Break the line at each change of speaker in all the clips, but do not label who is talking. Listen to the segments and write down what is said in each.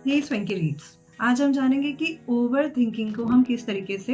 हे स्वेंकी reads. आज हम जानेंगे कि ओवर थिंकिंग को हम किस तरीके से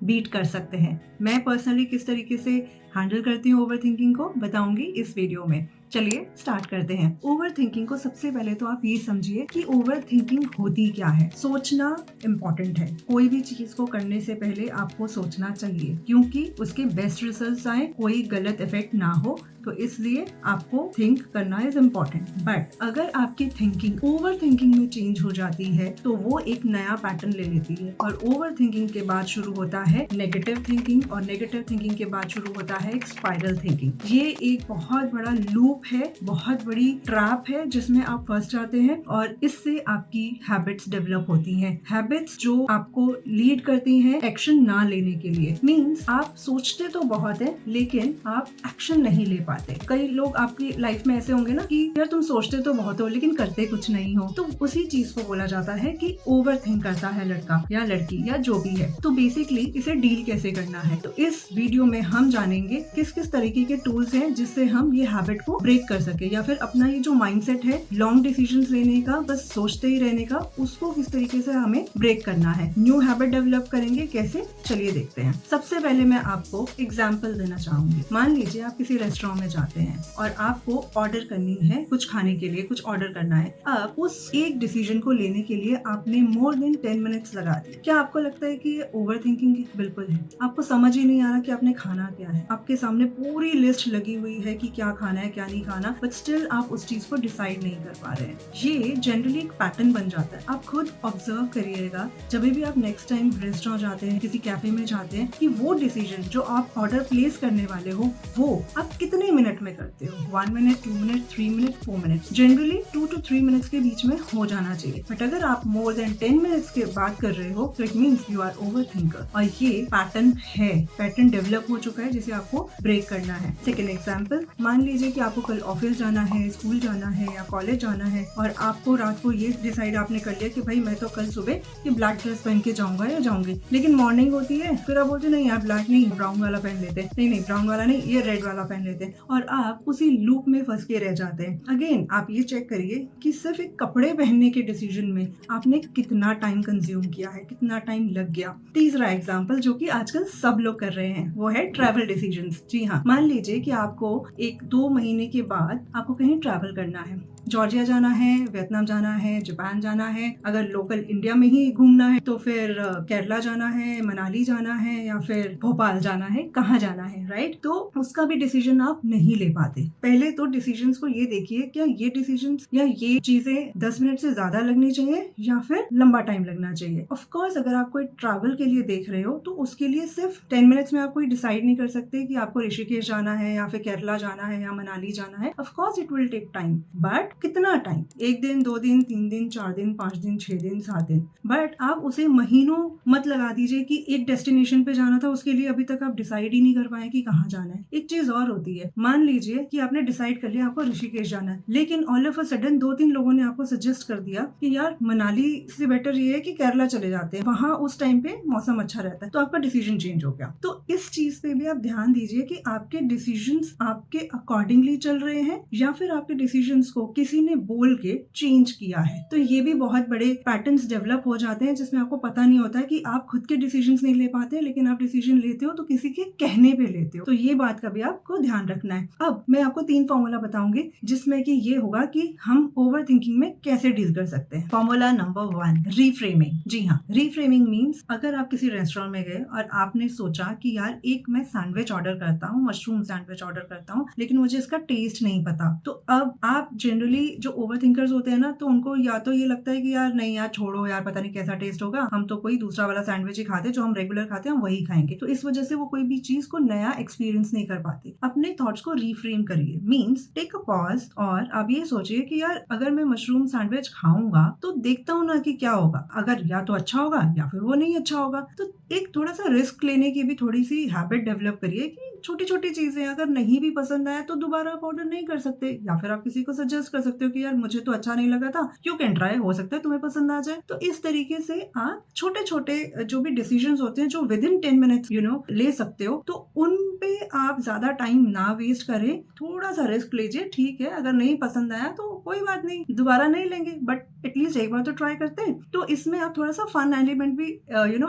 बीट कर सकते हैं। मैं पर्सनली किस तरीके से हैंडल करती हूँ ओवर थिंकिंग को, बताऊंगी इस वीडियो में। चलिए स्टार्ट करते हैं। ओवर थिंकिंग को सबसे पहले तो आप ये समझिए कि ओवर थिंकिंग होती क्या है। सोचना इम्पोर्टेंट है। कोई भी चीज को करने से पहले आपको सोचना चाहिए, क्योंकि उसके बेस्ट रिजल्ट्स आए, कोई गलत इफेक्ट ना हो, तो इसलिए आपको थिंक करना इज इम्पोर्टेंट। बट अगर आपकी थिंकिंग ओवर थिंकिंग में चेंज हो जाती है तो वो एक नया पैटर्न ले लेती है, और ओवर थिंकिंग के बाद शुरू होता है नेगेटिव थिंकिंग, और नेगेटिव थिंकिंग के बाद शुरू होता है एक स्पाइरल थिंकिंग। ये एक बहुत बड़ा लूप है, बहुत बड़ी ट्रैप है जिसमें आप फंस जाते हैं, और इससे आपकी हैबिट्स डेवलप होती हैं। हैबिट्स जो आपको लीड करती हैं एक्शन ना लेने के लिए। मीन्स आप सोचते तो बहुत है लेकिन आप एक्शन नहीं ले पाते। कई लोग आपकी लाइफ में ऐसे होंगे ना कि यार तुम सोचते तो बहुत हो लेकिन करते कुछ नहीं हो, तो उसी चीज को बोला जाता है कि ओवर थिंक करता है लड़का या लड़की या जो भी है। तो बेसिकली इसे डील कैसे करना है, तो इस वीडियो में हम जानेंगे किस किस तरीके के टूल्स हैं जिससे हम ये हैबिट को ब्रेक कर सके, या फिर अपना ये जो माइंडसेट है लॉन्ग डिसीजंस लेने का, बस सोचते ही रहने का, उसको किस तरीके से हमें ब्रेक करना है। न्यू हैबिट डेवलप करेंगे कैसे, चलिए देखते हैं। सबसे पहले मैं आपको एग्जाम्पल देना चाहूंगी। मान लीजिए आप किसी रेस्टोरेंट में जाते हैं और आपको ऑर्डर करनी है, कुछ खाने के लिए कुछ ऑर्डर करना है। अब उस एक डिसीजन को लेने के लिए आपने मोर देन 10 मिनट्स लगा दिए। क्या आपको लगता है कि ये ओवर थिंकिंग है? बिल्कुल है। आपको समझ ही नहीं आ रहा कि आपने खाना क्या है। आपके सामने पूरी लिस्ट लगी हुई है कि क्या खाना है क्या नहीं खाना, बट स्टिल आप उस चीज को डिसाइड नहीं कर पा रहे हैं। ये जनरली एक पैटर्न बन जाता है। आप खुद ऑब्जर्व करिएगा, जब भी आप नेक्स्ट टाइम रेस्टोरेंट जाते हैं, किसी कैफे में जाते हैं, कि वो डिसीजन जो आप ऑर्डर प्लेस करने वाले हो वो आप कितने मिनट में करते हो। 1 minute, 2 minute, 3 minute, 4 minute, generally 2 to 3 minutes के बीच में हो जाना चाहिए। बट अगर आप मोर देन 10 मिनट्स के बात कर रहे हो तो it means you are over thinker, और ये पैटर्न है, पैटर्न डेवलप हो चुका है जिसे आपको ब्रेक करना है। सेकेंड एग्जाम्पल, मान लीजिए कि आपको कल ऑफिस जाना है, स्कूल जाना है या कॉलेज जाना है, और आपको रात को ये डिसाइड आपने कर लिया कि भाई मैं तो कल सुबह ये ब्लैक ड्रेस पहन के जाऊंगा या जाऊंगी, लेकिन मॉर्निंग होती है, फिर आप बोलते नहीं यार ब्लैक नहीं, ब्राउन वाला पहन लेते, नहीं ब्राउन वाला नहीं, ये रेड वाला पहन लेते, और आप उसी लूप में फंस के रह जाते हैं। अगेन आप ये चेक करिए कि सिर्फ एक कपड़े पहनने के डिसीजन में आपने कितना टाइम कंज्यूम किया है, कितना टाइम लग गया। तीसरा एग्जांपल जो कि आजकल सब लोग कर रहे हैं वो है ट्रैवल डिसीजंस। जी हाँ, मान लीजिए कि आपको 1-2 महीने के बाद आपको कहीं ट्रैवल करना है, जॉर्जिया जाना है, वियतनाम जाना है, जापान जाना है, अगर लोकल इंडिया में ही घूमना है तो फिर केरला जाना है, मनाली जाना है, या फिर भोपाल जाना है, कहाँ जाना है, राइट। तो उसका भी डिसीजन आप नहीं ले पाते। पहले तो डिसीजंस को ये देखिए, क्या ये डिसीजंस या ये चीजें 10 मिनट से ज्यादा लगनी चाहिए या फिर लंबा टाइम लगना चाहिए। ऑफ कोर्स अगर आप कोई ट्रैवल के लिए देख रहे हो तो उसके लिए सिर्फ 10 मिनट्स में आप कोई डिसाइड नहीं कर सकते कि आपको ऋषिकेश जाना है या फिर केरला जाना है या मनाली जाना है। Of course it will take time, but कितना टाइम? 1 दिन, 2 दिन, 3 दिन, 4 दिन, 5 दिन, 6 दिन, 7 दिन, बट आप उसे महीनों मत लगा दीजिए कि एक डेस्टिनेशन पे जाना था, उसके लिए अभी तक आप डिसाइड ही नहीं कर पाए कि कहाँ जाना है। एक चीज और होती है, मान लीजिए कि आपने डिसाइड कर लिया आपको ऋषिकेश जाना है, लेकिन ऑल ऑफ अ सडन 2-3 लोगों ने आपको सजेस्ट कर दिया कि यार मनाली से बेटर ये है कि केरला चले जाते हैं, वहां उस टाइम पे मौसम अच्छा रहता है, तो आपका डिसीजन चेंज हो गया। तो इस चीज पे भी आप ध्यान दीजिए कि आपके डिसीजंस आपके अकॉर्डिंगली चल रहे हैं या फिर आपके डिसीजंस को किसी ने बोल के चेंज किया है। तो ये भी बहुत बड़े पैटर्न्स डेवलप हो जाते हैं जिसमें आपको पता नहीं होता है कि आप खुद के डिसीजंस नहीं ले पाते, लेकिन आप डिसीजन लेते हो तो किसी के कहने पे लेते हो। तो ये बात का भी आपको ध्यान रखना है। अब मैं आपको 3 फॉर्मूला बताऊंगी जिसमें कि ये होगा कि हम ओवर थिंकिंग में कैसे डील कर सकते हैं। Formula number 1, reframing. जी हाँ, रीफ्रेमिंग मीन्स अगर आप किसी रेस्टोरेंट में गए और आपने सोचा कि यार एक मैं सैंडविच ऑर्डर करता हूँ, मशरूम सैंडविच ऑर्डर करता हूँ, लेकिन मुझे इसका टेस्ट नहीं पता, तो अब आप जनरली जो ओवर थिंकर्स होते हैं ना, तो उनको या तो ये लगता है कि यार नहीं यार छोड़ो यार, पता नहीं कैसा टेस्ट होगा, हम तो कोई दूसरा वाला सैंडविच ही खाते, जो हम रेगुलर खाते हैं हम वही खाएंगे। तो इस वजह से वो कोई भी चीज को नया एक्सपीरियंस नहीं कर पाते। अपने थॉट्स को रीफ्रेम करिए, मीन्स टेक अ पॉज, और आप ये सोचिए कि यार अगर मैं मशरूम सैंडविच खाऊंगा तो देखता हूँ ना कि क्या होगा, अगर या तो अच्छा होगा या फिर वो नहीं अच्छा होगा। तो एक थोड़ा सा रिस्क लेने की भी थोड़ी सी हैबिट डेवलप करिए कि छोटी छोटी चीजें, अगर नहीं भी पसंद आया तो दोबारा आप ऑर्डर नहीं कर सकते, या फिर आप किसी को सजेस्ट कर सकते हो कि यार मुझे तो अच्छा नहीं लगा था, यू कैन ट्राई, हो सकता है तुम्हें पसंद आ जाए। तो इस तरीके से आप छोटे छोटे जो भी डिसीजंस होते हैं जो विद इन 10 मिनट्स ले सकते हो, तो उन पे आप ज्यादा टाइम ना वेस्ट करें, थोड़ा सा रिस्क लीजिए। ठीक है, अगर नहीं पसंद आया तो कोई बात नहीं, दोबारा नहीं लेंगे, बट एटलीस्ट एक बार तो ट्राई करते हैं। तो इसमें आप थोड़ा सा फन एलिमेंट भी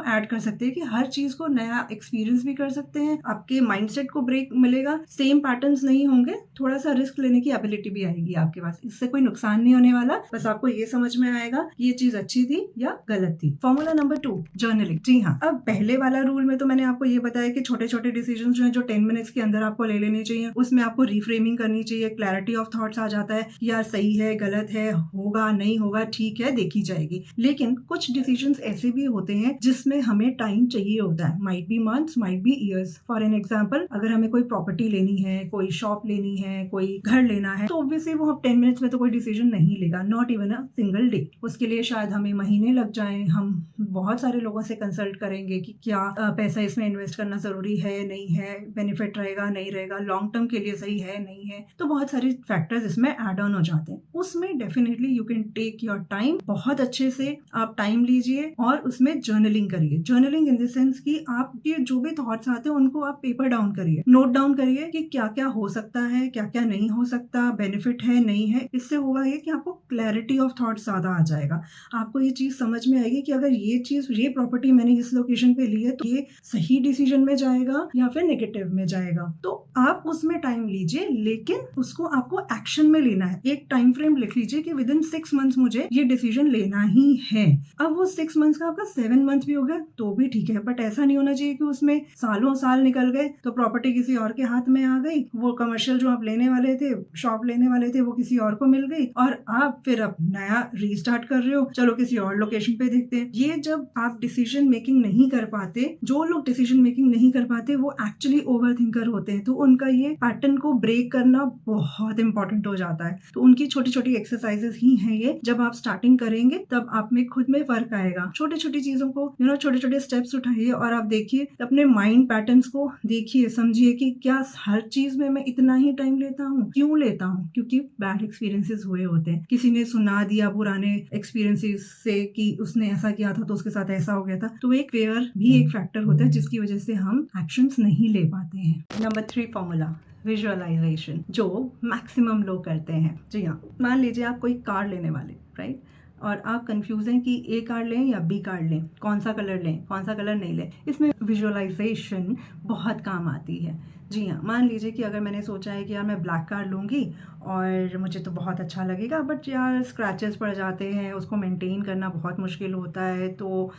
ऐड कर सकते हैं कि हर चीज को नया एक्सपीरियंस भी कर सकते हैं, आपके माइंडसेट को ब्रेक मिलेगा, सेम पैटर्न्स नहीं होंगे, थोड़ा सा रिस्क लेने की एबिलिटी भी आएगी आपके पास। इससे कोई नुकसान नहीं होने वाला, बस आपको ये समझ में आएगा ये चीज अच्छी थी या गलत थी। Formula number 2, journaling. जी हाँ, अब पहले वाला रूल में तो मैंने आपको ये बताया कि छोटे छोटे डिसीजन जो है जो 10 मिनट्स के अंदर आपको ले लेने चाहिए, उसमें आपको रिफ्रेमिंग करनी चाहिए, क्लैरिटी ऑफ थॉट्स आ जाता है, यार सही है गलत है, होगा नहीं होगा, ठीक है देखी जाएगी। लेकिन कुछ डिसीजंस ऐसे भी होते हैं जिसमें हमें टाइम चाहिए होता है, might be months, might be years. For an example, अगर हमें कोई प्रॉपर्टी लेनी है, कोई शॉप लेनी है, कोई घर लेना है, तो ऑब्वियसली वो हम 10 मिनट्स में तो कोई डिसीजन नहीं लेगा, not even a single day. उसके लिए शायद हमें महीने लग जाए, हम बहुत सारे लोगों से कंसल्ट करेंगे कि क्या पैसा इसमें इन्वेस्ट करना जरूरी है नहीं है, बेनिफिट रहेगा नहीं रहेगा, लॉन्ग टर्म के लिए सही है नहीं है, तो बहुत सारे फैक्टर्स इसमें एड ऑन हो जाते हैं। उसमें definitely you can take your time, बहुत अच्छे से आप टाइम लीजिए और उसमें जर्नलिंग करिए। जर्नलिंग इन द सेंस कि आपके जो भी थॉट्स आते हैं उनको आप पेपर डाउन करिए, नोट डाउन करिए कि क्या क्या हो सकता है, क्या क्या नहीं हो सकता, बेनिफिट है नहीं है। इससे होगा ये कि आपको क्लैरिटी ऑफ थॉट्स ज्यादा आ जाएगा, आपको ये चीज समझ में आएगी कि अगर ये प्रॉपर्टी मैंने इस लोकेशन पे ली है तो ये सही डिसीजन में जाएगा या फिर नेगेटिव में जाएगा। तो आप उसमें टाइम लीजिए, लेकिन उसको आपको एक्शन में लेना है। एक टाइम फ्रेम लिख लीजिए कि विद इन 6 मंथ्स मुझे ये डिसीजन लेना ही है। अब वो 6 मंथ्स का आपका 7 मंथ भी हो गया तो भी ठीक है, बट ऐसा नहीं होना चाहिए कि उसमें सालों साल निकल गए तो प्रॉपर्टी किसी और के हाथ में आ गई, वो कमर्शियल जो आप लेने वाले थे, शॉप लेने वाले थे, वो किसी और को मिल गई और आप फिर अब नया रीस्टार्ट कर रहे हो, चलो किसी और लोकेशन पे देखते हैं। ये जब आप डिसीजन मेकिंग नहीं कर पाते, जो लोग डिसीजन मेकिंग नहीं कर पाते वो एक्चुअली ओवर थिंकर होते हैं, तो उनका ये पैटर्न को ब्रेक करना बहुत इंपॉर्टेंट हो जाता है। तो उनकी छोटी छोटी एक्सरसाइजेस ही हैं ये, जब आप स्टार्टिंग करेंगे तब आप में खुद में फर्क आएगा। छोटी छोटी चीजों को छोटे छोटे स्टेप्स उठाइए और आप देखिए अपने माइंड पैटर्न्स को देखिए, समझिए कि क्या हर चीज में मैं इतना ही टाइम लेता हूँ, क्यों लेता हूँ, क्योंकि बैड एक्सपीरियंसेस हुए होते हैं, किसी ने सुना दिया पुराने एक्सपीरियंसेस से कि उसने ऐसा किया था तो उसके साथ ऐसा हो गया था, तो एक फेयर भी एक फैक्टर होता है जिसकी वजह से हम एक्शंस नहीं ले पाते हैं। नंबर 3 फॉर्मूला, विजुअलाइजेशन, जो मैक्सिमम लोग करते हैं। जी हाँ, मान लीजिए आप कोई कार लेने वाले, राइट, और आप कंफ्यूज हैं कि ए कार लें या बी कार लें, कौन सा कलर लें, कौन सा कलर नहीं लें। इसमें विजुअलाइजेशन बहुत काम आती है। जी हाँ, मान लीजिए कि अगर मैंने सोचा है कि यार मैं ब्लैक कार लूँगी और मुझे तो बहुत अच्छा लगेगा, बट यार स्क्रैचेस पड़ जाते हैं, उसको मेंटेन करना बहुत मुश्किल होता है, तो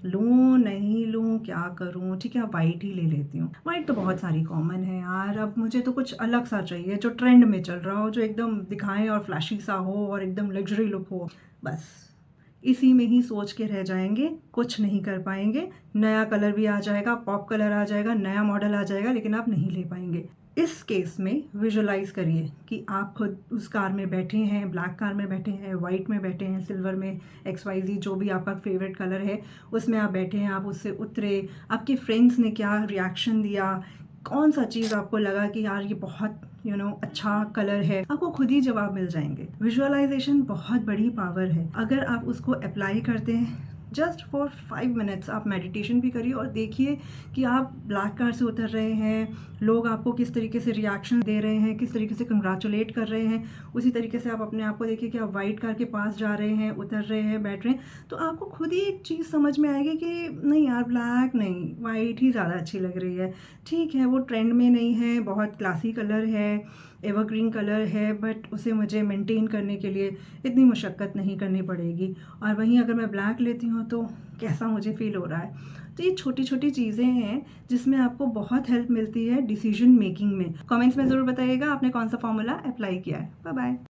लूँ नहीं लूँ क्या करूँ, ठीक है वाइट ही ले लेती हूँ। वाइट तो बहुत सारी कॉमन है यार, अब मुझे तो कुछ अलग सा चाहिए जो ट्रेंड में चल रहा हो, जो एकदम दिखाएं और फ्लैशी सा हो और एकदम लग्जरी लुक हो। बस इसी में ही सोच के रह जाएंगे, कुछ नहीं कर पाएंगे। नया कलर भी आ जाएगा, पॉप कलर आ जाएगा, नया मॉडल आ जाएगा, लेकिन आप नहीं ले पाएंगे। इस केस में विजुअलाइज करिए कि आप खुद उस कार में बैठे हैं, ब्लैक कार में बैठे हैं, वाइट में बैठे हैं, सिल्वर में, XYZ जो भी आपका फेवरेट कलर है उसमें आप बैठे हैं, आप उससे उतरे, आपके फ्रेंड्स ने क्या रिएक्शन दिया, कौन सा चीज़ आपको लगा कि यार ये बहुत अच्छा कलर है, आपको खुद ही जवाब मिल जाएंगे। विजुअलाइजेशन बहुत बड़ी पावर है, अगर आप उसको अप्लाई करते हैं जस्ट फॉर 5 मिनट्स, आप मेडिटेशन भी करिए और देखिए कि आप ब्लैक कार से उतर रहे हैं, लोग आपको किस तरीके से रिएक्शन दे रहे हैं, किस तरीके से कंग्रेचुलेट कर रहे हैं। उसी तरीके से आप अपने आप को देखिए कि आप वाइट कार के पास जा रहे हैं, उतर रहे हैं, बैठ रहे हैं, तो आपको खुद ही एक चीज़ समझ में आएगी कि नहीं यार ब्लैक नहीं, वाइट ही ज़्यादा अच्छी लग रही है। ठीक है वो ट्रेंड में नहीं है, बहुत क्लासी कलर है, एवरग्रीन कलर है, बट उसे मुझे मेंटेन करने के लिए इतनी मुशक्क़त नहीं करनी पड़ेगी। और वहीं अगर मैं ब्लैक लेती हूँ तो कैसा मुझे फील हो रहा है। तो ये छोटी छोटी चीज़ें हैं जिसमें आपको बहुत हेल्प मिलती है डिसीजन मेकिंग में। कमेंट्स में ज़रूर बताइएगा आपने कौन सा फॉर्मूला अप्लाई किया है। Bye bye.